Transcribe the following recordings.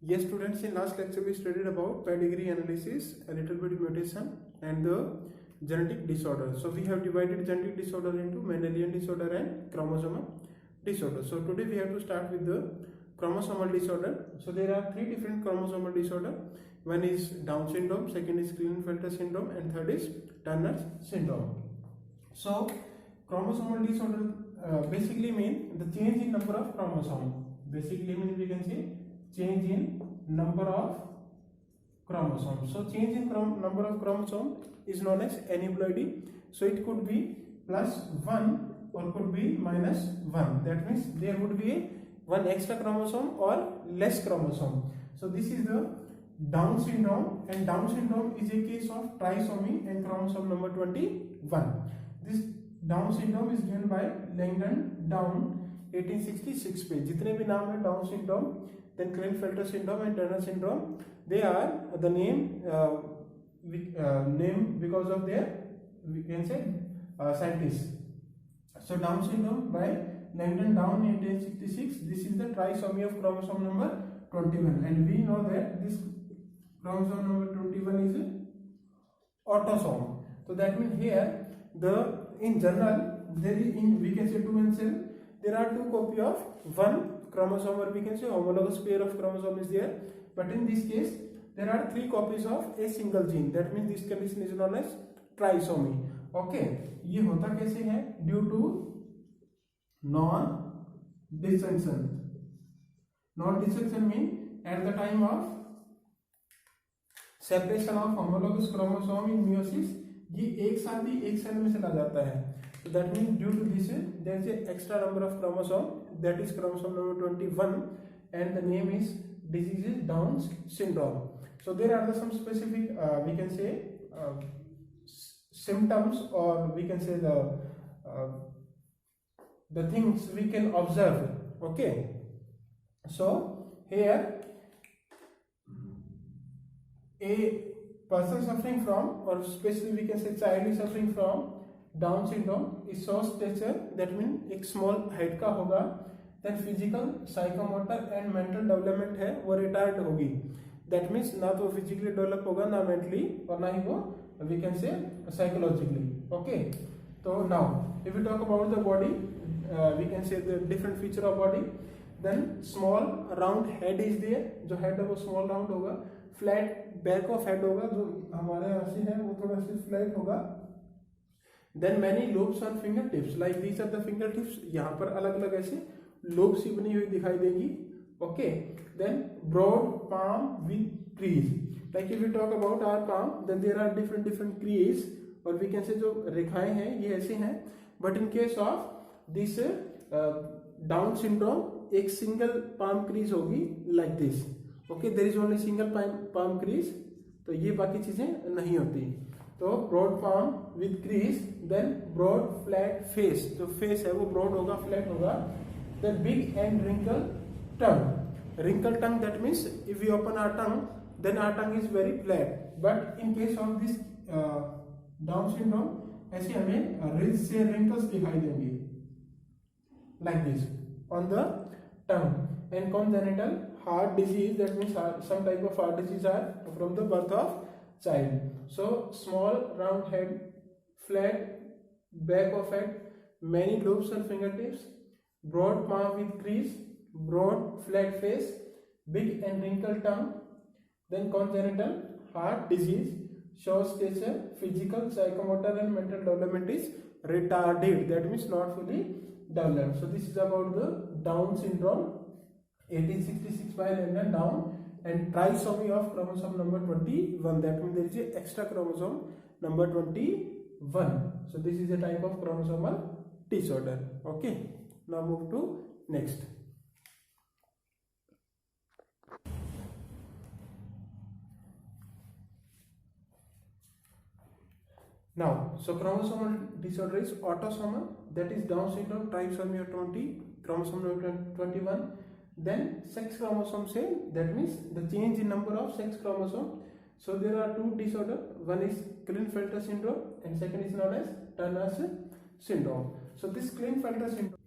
Yes, students, in last lecture we studied about pedigree analysis, a little bit mutation and the genetic disorder. So we have divided genetic disorder into Mendelian disorder and chromosomal disorder. So today we have to start with the chromosomal disorder. So there are three different chromosomal disorder. One is Down syndrome, second is Klinefelter syndrome, and third is Turner syndrome. So chromosomal disorder basically mean the change in number of chromosome. Basically means we can say change in number of chromosomes. So change in number of chromosome is known as aneuploidy. So it could be +1 or could be -1. That means there would be one extra chromosome or less chromosome. So this is the Down syndrome, and Down syndrome is a case of trisomy and chromosome number 21. This Down syndrome is given by Langdon Down 1866 पे. जितने भी नाम है Down syndrome, then Klinefelter syndrome and Turner syndrome, they are the name because of their, we can say, scientists. So Down syndrome by Langdon Down 1866, this is the trisomy of chromosome number 21, and we know that this chromosome number 21 is autosome. So that means here in general there is, we can say 2 and 7, there are 2 copy of one chromosome, or we can say homologous pair of chromosome is there, but in this case there are 3 copies of a single gene. That means this condition is known as trisomy. Okay, ये होता कैसे है? Due to non-disjunction. Non-disjunction mean at the time of separation of homologous chromosome in meiosis, ये एक साथ ही एक cell में चला जाता है. So that means due to this there is an extra number of chromosome, that is chromosome number 21, and the name is disease is Down syndrome. So there are some specific we can say symptoms, or we can say the things we can observe. Okay, so here a person suffering from, or especially we can say child is suffering from Down syndrome is short stature, that means एक small height का होगा, then physical, psychomotor and mental development है वो retarded होगी. That means ना तो physically develop होगा, ना mentally, और ना ही वो we can say psychologically. Okay, so now if we talk about the body, we can say the different feature of body. Then small round head is there, जो head है वो small round होगा. Flat back of head होगा, जो हमारे यहाँ से है वो थोड़ा सा flat होगा. Then many lobes on fingertips, like these are the fingertips. यहाँ पर अलग अलग ऐसे lobes सी बनी हुई दिखाई देगी. Okay, then broad palm with crease. Like if we talk about our palm, then there are different crease, or we can say जो रेखाएं हैं ये ऐसे हैं. But in case of this Down syndrome, एक single palm crease होगी like this. Okay, there is only single palm crease, तो ये बाकी चीजें नहीं होती. तो broad palm with crease, then broad flat face, जो फेस है वो ब्रॉड होगा, फ्लैट होगा. Then big and wrinkle tongue. Wrinkle tongue, that means if you open our tongue, then our tongue is very flat. But in case of this Down syndrome, ऐसे हमें ridge से wrinkles दिखाई देंगे like this on the tongue. And congenital heart disease, that means some type of heart disease are from the birth of child. So small round head, flat back of head, many lobes or fingertips, broad palm with crease, broad flat face, big and wrinkled tongue. Then congenital heart disease, short stature, physical, psychomotor and mental development is retarded, that means not fully developed. So this is about the Down syndrome, 1866 by Langdon Down, and trisomy of chromosome number 21, that means there is a extra chromosome number 21. So this is a type of chromosomal disorder. Okay, now move to next. Now, so chromosomal disorder is autosomal, that is Down syndrome, trisomy of 20, chromosome number 21. Then sex chromosome say, that means the change in number of sex chromosome. So there are 2 disorders, one is Klinefelter syndrome and second is known as Turner syndrome. So this Klinefelter syndrome,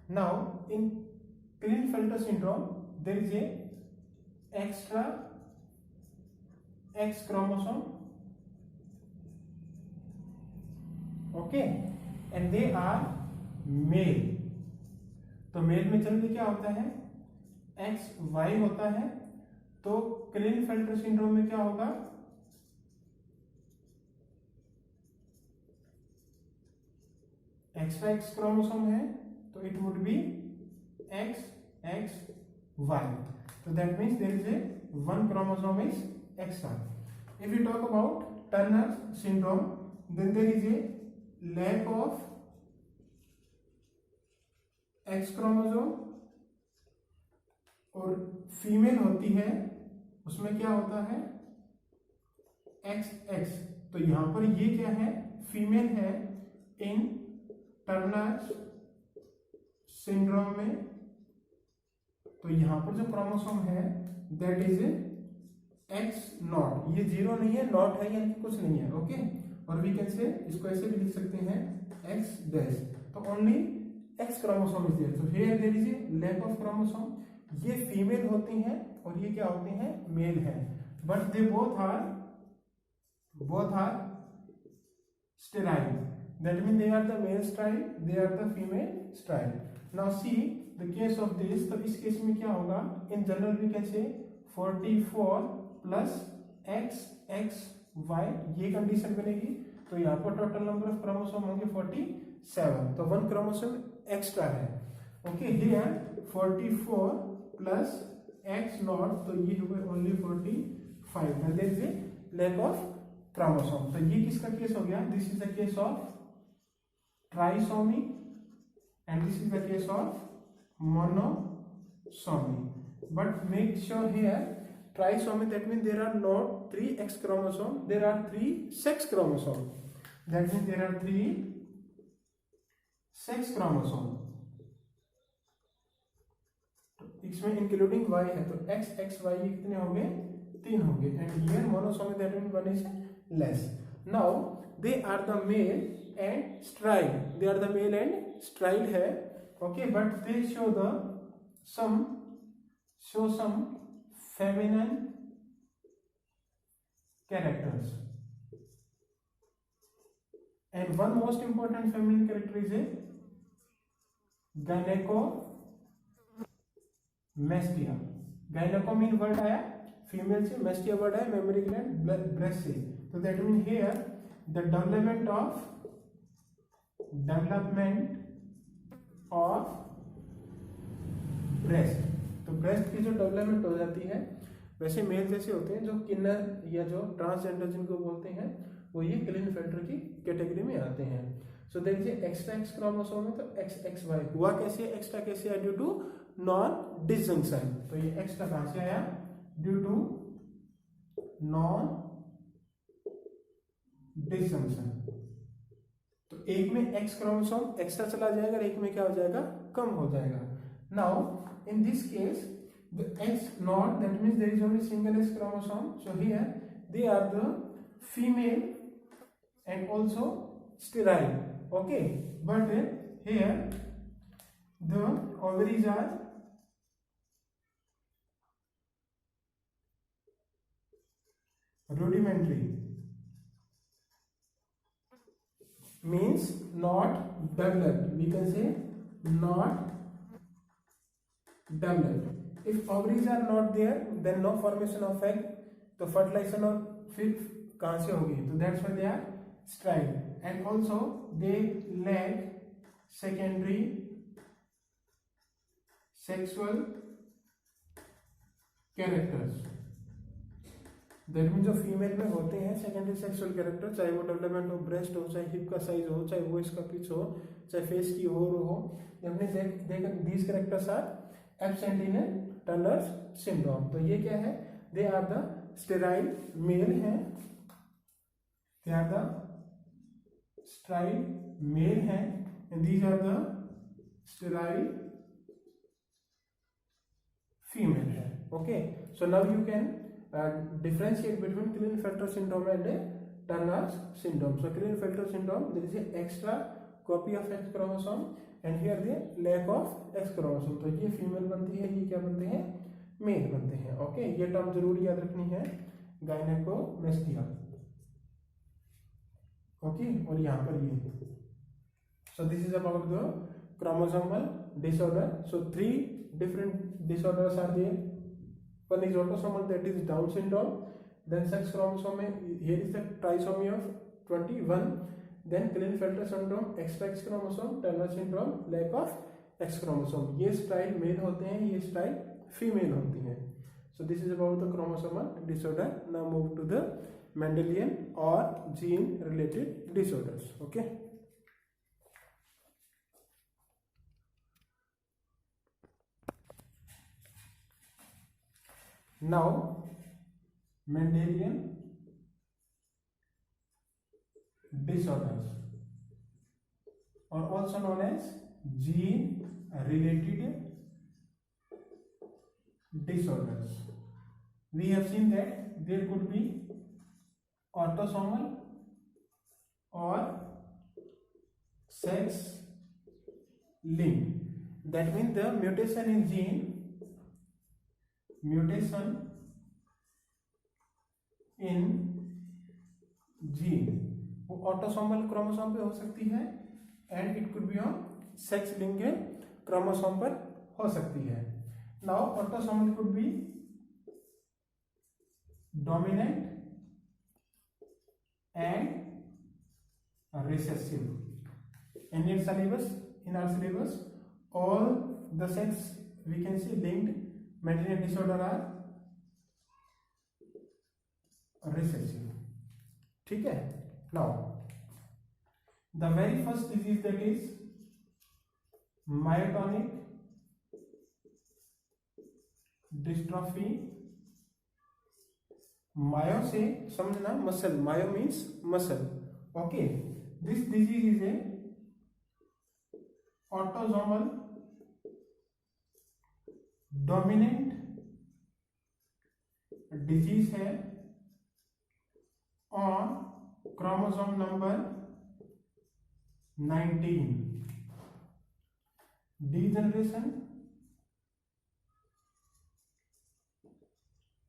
now in Klinefelter syndrome, there is a extra X chromosome, okay, and they are male. तो mail में generally क्या होता है, x Y होता है. तो क्लिनफेल्टर syndrome में क्या होगा, एक्स्ट्रा एक्स क्रोमोसोम है तो it would be X X Y. तो that means there is a one chromosome is extra. If you talk about Turner syndrome, then there is a lack of X chromosome, और female होती है उसमें क्या होता है एक्स एक्स. तो यहां पर ये क्या है, फीमेल है इन टर्नर सिंड्रोम में. तो यहां पर जो क्रोमोसोम है दैट इज एक्स नॉट. ये जीरो नहीं है, नॉट है, यानी कुछ नहीं है. ओके, और वी कैन से इसको ऐसे भी लिख सकते हैं एक्स डैश. तो only X chromosome is there. तो here there is a lack of chromosome. ये फीमेल होती हैं और ये क्या होते हैं, मेल है. But they both are sterile. That means they are the male strand, they are the female strand. Now see the case of this. तो इस केस में क्या होगा, in general we can say 44 plus x x y, ये condition बनेगी. तो यहाँ पर टोटल नंबर ऑफ क्रोमोसोम होंगे 47. तो वन क्रोमोसोम एक्स्ट्रा है. Okay, here 44 plus x nought, तो ये होगा only 45. There is a lack of chromosome. तो ये किसका केस हो गया, this is the case of trisomy and this is the case of monosomy. But make sure here trisomy, that means there are not 3 X chromosomes, there are 3 sex chromosomes. That means there are 3 sex chromosomes. इसमें including y है. तो x x y ये कितने हो गए, 3 हो गए. And here monosomy, that means 1 is less. Now they are the male and sterile. They are the male and sterile है. Okay, but they show some feminine characters. And one most important feminine character is a gynecomastia. Gyneco mean word आया female से, mastia word आया memory gland breast से. तो that means here the development of breast. तो breast की जो development हो जाती है, वैसे मेल जैसे होते हैं जो किन्नर या जो ट्रांसजेंडर जिनको बोलते हैं, वो ये क्लिनफेल्टर की कैटेगरी में आते हैं. सो देखिए एक्स्ट्रा एक्स क्रोमोसोम है तो एक्स एक्स वाई हुआ कैसे, एक्स्ट्रा कैसे आया, ड्यू टू नॉन डिसजंक्शन. तो ये एक्स्ट्रा कहां से आया, ड्यू टू नॉन डिसजंक्शन. तो एक में एक्स क्रोमोसोम एक्स्ट्रा चला जाएगा, एक में क्या हो जाएगा, कम हो जाएगा. Now in this case the X nought, that means there is only single X chromosome. So here they are the female and also sterile. Okay, but here the ovaries are rudimentary, means not developed. We can say not developed. If ovaries are not there, then no formation of egg. तो fertilization और फिर कहाँ से होगी, तो that's why they are sterile. And also they lack secondary sexual characters. That mean जो female में होते हैं सेकेंडरी सेक्सुअल कैरेक्टर, चाहे वो डेवलपमेंट हो, ब्रेस्ट हो, चाहे हिप का साइज हो, चाहे वॉइस का पिच हो, चाहे फेस की हो. These characters are absent in Turner's syndrome. तो ये क्या है, they are the sterile male हैं, they are the sterile male हैं, and these are the sterile female है. Okay, so now you can differentiate between Klinefelter syndrome and Turner's syndrome. So Klinefelter syndrome, there is a extra copy of X chromosome and here the lack of X chromosome. तो ये female बनती है, ये क्या बनते हैं, mail बनते हैं। ओके, ये टर्म जरूर याद रखनी है, गायनेकोमेस्टिया। ओके, और यहाँ पर ये, so this is about the chromosomal disorder. So 3 different disorders are there. One is autosomal, that is Down syndrome. Then sex chromosome, here is the trisomy of 21. Then Klinefelter syndrome, XX chromosome, Turner syndrome, lack of X chromosome. ये style mail होते हैं, ये style female होती है। So this is about the chromosomal disorder. Now move to the Mendelian or gene related disorders. Okay. Now Mendelian disorders, or also known as gene related disorders. We have seen that there could be autosomal or sex linked. That means the mutation in gene, mutation in gene वो autosomal chromosome पे हो सकती है and it could be on sex linked chromosome पर हो सकती है। Now autosomal could be dominant and recessive. In your syllabus, in our syllabus, all the sex we can see linked Mendelian disorder are recessive. ठीक है। Now the very first disease, that is myotonic dystrophy. Myo से समझना muscle, myo means muscle. Okay, this disease is a autosomal dominant disease है on chromosome number 19। Degeneration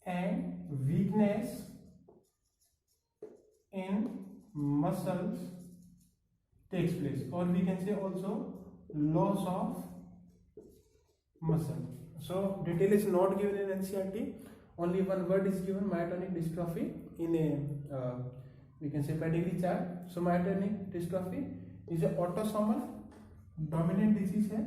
and weakness in muscles takes place, or we can say also loss of muscle. So detail is not given in NCERT. Only one word is given, myotonic dystrophy, in a we can say pedigree chart. So myotonic dystrophy is a autosomal dominant disease है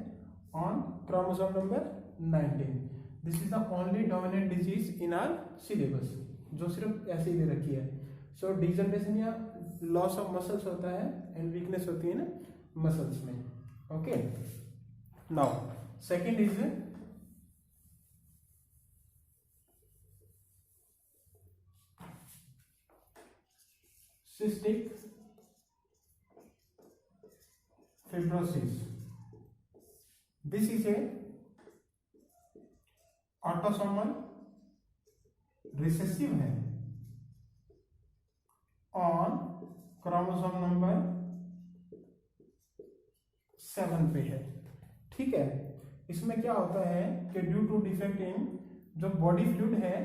on chromosome number 19. This is the only dominant disease in our syllabus, जो सिर्फ ऐसे ही दे रखी है। So degeneration या loss of muscles होता है and weakness होती है ना मसल्स में। Okay, now second is cystic fibrosis. This is a autosomal recessive है ऑन क्रोमोसोम नंबर 7 पे है। ठीक है, इसमें क्या होता है कि ड्यू टू डिफेक्ट इन जो बॉडी फ्लूइड है,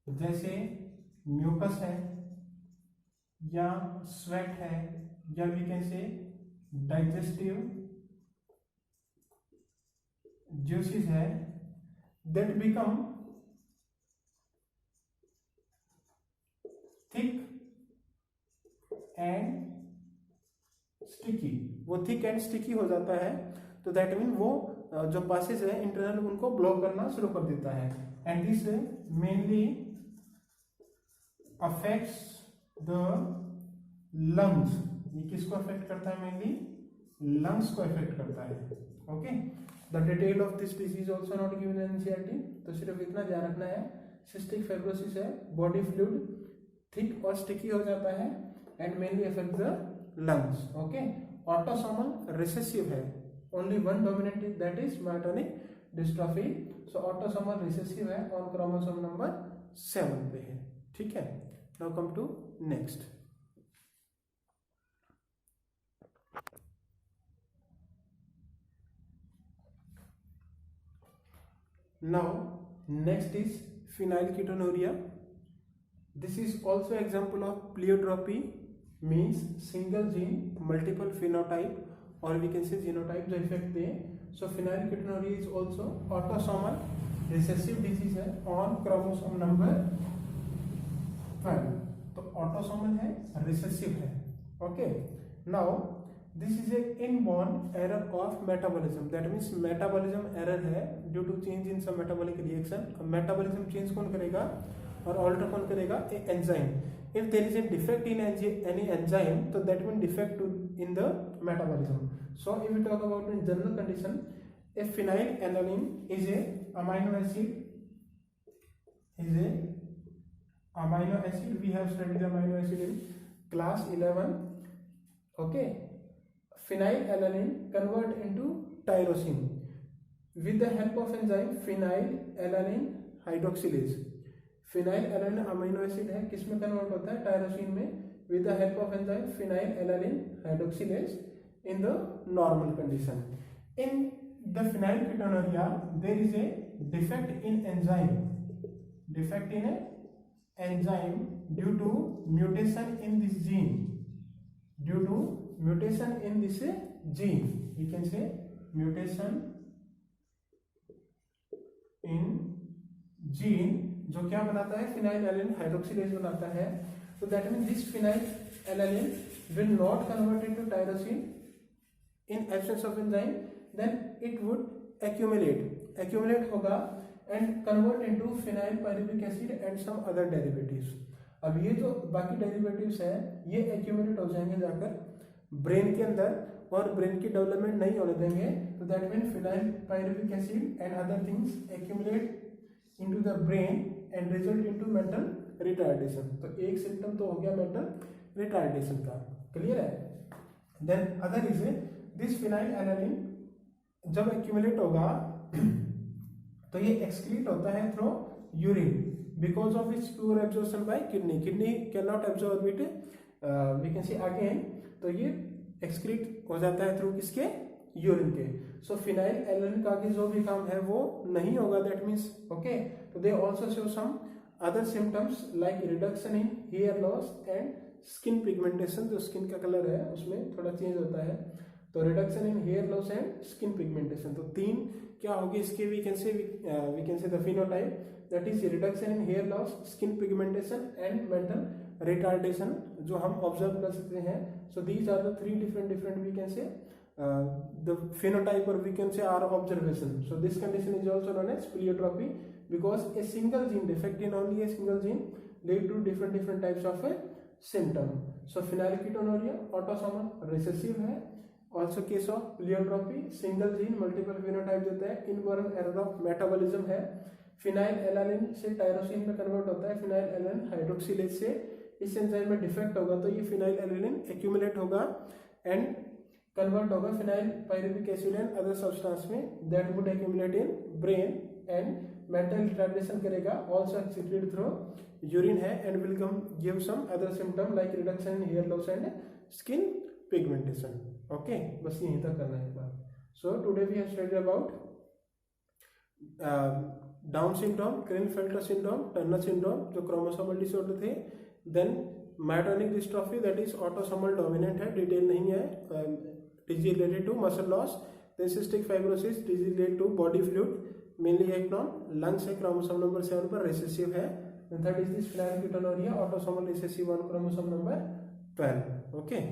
जैसे म्यूकस है या स्वेट है या we can say digestive juices है, that become thick and sticky. वो थिक एंड स्टिकी हो जाता है, तो दैट मीन वो जो पासेज है इंटरनल उनको ब्लॉक करना शुरू कर देता है। And this mainly affects the lungs. ये किसको अफेक्ट करता है? मेनली लंग्स को अफेक्ट करता है। Okay, the detail of this disease also not given in NCERT, तो सिर्फ इतना ध्यान रखना है, सिस्टिक फाइब्रोसिस है, बॉडी फ्लूइड थिक और स्टिकी हो जाता है and mainly affect the lungs. Okay, autosomal recessive है, only one dominant, that is myotonic dystrophy. So autosomal recessive है ऑन क्रोमोसोम नंबर 7 पे है। ठीक है, now come to next. Now, next is phenylketonuria. This is also example of pleiotropy, means single gene, multiple phenotype, or we can say genotype जो effect they. So phenylketonuria is also autosomal recessive disease है on chromosome number 12. तो autosomal है, recessive है. Okay. Now this is a inborn error of metabolism. That means metabolism error है due to change in some metabolic reaction. Metabolism change कौन करेगा और alter कौन करेगा? A enzyme. If there is a defect in any enzyme, so that means defect in the metabolism. So if we talk about in general condition, a phenylalanine is a amino acid. We have studied amino acid in class 11. Okay. Phenylalanine convert into tyrosine with the help of enzyme phenylalanine hydroxylase. phenylalanine amino acid है, किस में convert होता है? Tyrosine में, with the help of enzyme phenylalanine hydroxylase in the normal condition. In the phenylketonuria, there is a defect in enzyme due to mutation in this gene. We can say mutation in gene जो क्या बनाता है? phenylalanine hydroxylase बनाता है. So that means this phenylalanine will not convert into tyrosine in absence of enzyme. Then it would accumulate होगा and convert into phenylpyruvic acid and some other derivatives. अब ये जो बाकी डेरिवेटिव्स हैं ये एक्यूमुलेट हो जाएंगे जाकर ब्रेन के अंदर और ब्रेन की डेवलपमेंट नहीं होने देंगे. तो that mean phenylpyruvic acid and other things accumulate into the brain and result into mental retardation. तो एक सिम्टम तो हो गया मेंटल रिटार्डेशन का, क्लियर है. Then other is this phenylalanine जब एक्यूमुलेट होगा तो ये एक्सक्रीट होता है through urine because of its pure absorption by kidney can not absorb it, we can see again. तो ये एक्सक्रीट हो जाता है थ्रू किसके? यूरिन के. सो phenylalanine का जो भी काम है वो नहीं होगा. That means okay. तो they also show some other symptoms like reduction in hair loss and skin pigmentation. जो स्किन का कलर है उसमें थोड़ा चेंज होता है. तो reduction in hair loss and skin pigmentation. तो तीन क्या होगी इसके? We can say the phenotype, that is reduction in hair loss, skin pigmentation and mental retardation जो हम ऑब्जर्व कर सकते हैं. So these are the three different we can say the phenotype or we can say our observation. So this condition is also known as pleiotropy because a single gene defect in only a single gene lead to different types of a symptom. So phenylketonuria autosomal recessive है. Also case of pleiotropy single gene multiple phenotype देता है. inborn error of metabolism है. phenylalanine से tyrosine में convert होता है. phenylalanine hydroxylase से इस एंजाइम में डिफेक्ट होगा तो ये phenylalanine एक्यूमुलेट होगा एंड कन्वर्ट होगा phenylpyruvic acid and other substance में that would accumulate in brain and mental retardation करेगा. ऑल्सो एक्सक्रीटेड थ्रू यूरिन है and will give some other symptom like reduction in hair loss and skin pigmentation. Okay, बस यहीं तक करना है बात. So today we have studied about Down syndrome, Klinefelter syndrome, Turner syndrome जो chromosomal disorder थे. Then myotonic dystrophy that is autosomal dominant है, detail नहीं है. disease related to muscle loss. then cystic fibrosis disease related to body fluid mainly है from lungs है, chromosome number 7 पर recessive है. then third is this phenylketonuria autosomal recessive on chromosome number 12. okay.